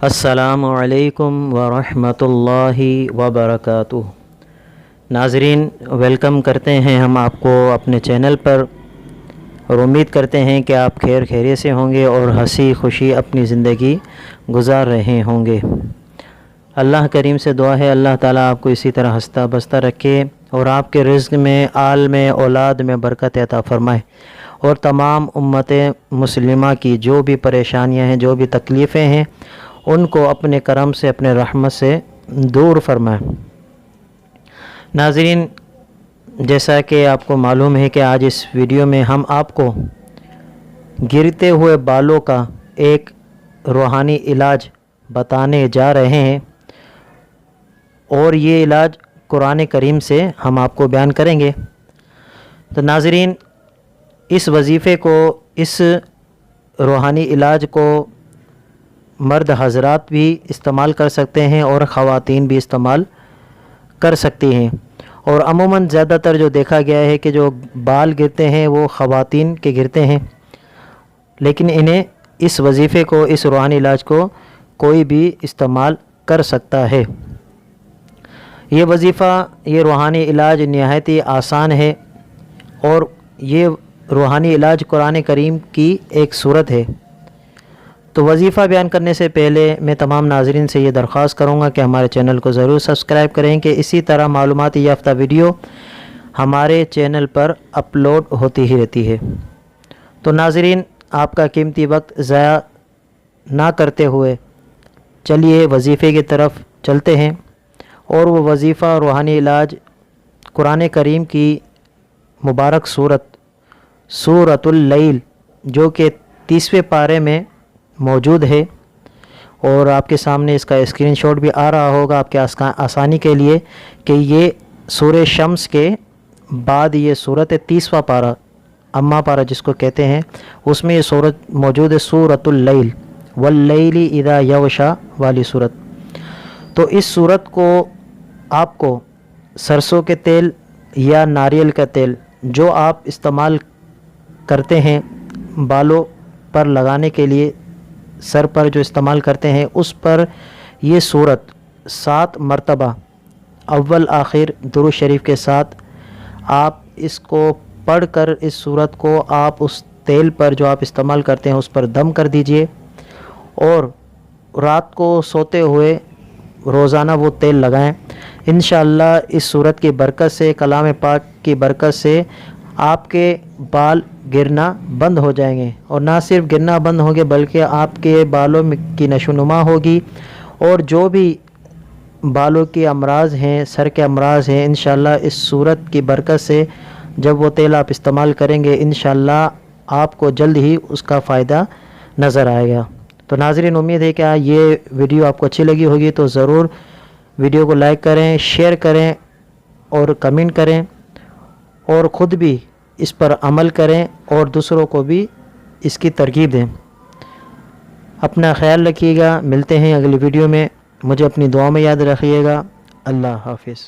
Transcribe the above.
السلام علیکم ورحمۃ اللہ وبرکاتہ۔ ناظرین، ویلکم کرتے ہیں ہم آپ کو اپنے چینل پر، اور امید کرتے ہیں کہ آپ خیر خیریت سے ہوں گے اور ہنسی خوشی اپنی زندگی گزار رہے ہوں گے۔ اللہ کریم سے دعا ہے اللہ تعالیٰ آپ کو اسی طرح ہنستا بستا رکھے اور آپ کے رزق میں، آل میں، اولاد میں برکت عطا فرمائے، اور تمام امت مسلمہ کی جو بھی پریشانیاں ہیں، جو بھی تکلیفیں ہیں، ان کو اپنے کرم سے، اپنے رحمت سے دور فرمائے۔ ناظرین، جیسا کہ آپ کو معلوم ہے کہ آج اس ویڈیو میں ہم آپ کو گرتے ہوئے بالوں کا ایک روحانی علاج بتانے جا رہے ہیں، اور یہ علاج قرآن کریم سے ہم آپ کو بیان کریں گے۔ تو ناظرین، اس وظیفے کو، اس روحانی علاج کو مرد حضرات بھی استعمال کر سکتے ہیں اور خواتین بھی استعمال کر سکتی ہیں، اور عموماً زیادہ تر جو دیکھا گیا ہے کہ جو بال گرتے ہیں وہ خواتین کے گرتے ہیں، لیکن انہیں اس وظیفے کو، اس روحانی علاج کو کوئی بھی استعمال کر سکتا ہے۔ یہ وظیفہ، یہ روحانی علاج نہایت ہی آسان ہے، اور یہ روحانی علاج قرآن کریم کی ایک صورت ہے۔ تو وظیفہ بیان کرنے سے پہلے میں تمام ناظرین سے یہ درخواست کروں گا کہ ہمارے چینل کو ضرور سبسکرائب کریں، کہ اسی طرح معلوماتی یافتہ ویڈیو ہمارے چینل پر اپلوڈ ہوتی ہی رہتی ہے۔ تو ناظرین، آپ کا قیمتی وقت ضائع نہ کرتے ہوئے چلیے وظیفے کی طرف چلتے ہیں، اور وہ وظیفہ روحانی علاج قرآن کریم کی مبارک سورۃ اللیل، جو کہ 30ویں پارے میں موجود ہے، اور آپ کے سامنے اس کا اسکرین شاٹ بھی آ رہا ہوگا آپ کے آسانی کے لیے، کہ یہ سورہ شمس کے بعد یہ سورت 30واں پارہ، اماں پارہ جس کو کہتے ہیں، اس میں یہ سورت موجود ہے، سورۃ اللیل، واللیل اذا یغشی والی سورت۔ تو اس سورت کو آپ کو سرسوں کے تیل یا ناریل کا تیل جو آپ استعمال کرتے ہیں بالوں پر لگانے کے لیے، سر پر جو استعمال کرتے ہیں، اس پر یہ سورت 7 مرتبہ اول آخر درود شریف کے ساتھ آپ اس کو پڑھ کر، اس سورت کو آپ اس تیل پر جو آپ استعمال کرتے ہیں اس پر دم کر دیجئے، اور رات کو سوتے ہوئے روزانہ وہ تیل لگائیں۔ انشاءاللہ اس سورت کی برکت سے، کلام پاک کی برکت سے آپ کے بال گرنا بند ہو جائیں گے، اور نہ صرف گرنا بند ہوں گے بلکہ آپ کے بالوں کی نشو و نما ہوگی، اور جو بھی بالوں کی امراض ہیں، سر کے امراض ہیں، انشاءاللہ اس سورت کی برکت سے جب وہ تیل آپ استعمال کریں گے، انشاءاللہ آپ کو جلد ہی اس کا فائدہ نظر آئے گا۔ تو ناظرین، امید ہے کہ یہ ویڈیو آپ کو اچھی لگی ہوگی، تو ضرور ویڈیو کو لائک کریں، شیئر کریں اور کمنٹ کریں، اور خود بھی اس پر عمل کریں اور دوسروں کو بھی اس کی ترغیب دیں۔ اپنا خیال رکھیے گا، ملتے ہیں اگلی ویڈیو میں، مجھے اپنی دعا میں یاد رکھیے گا۔ اللہ حافظ۔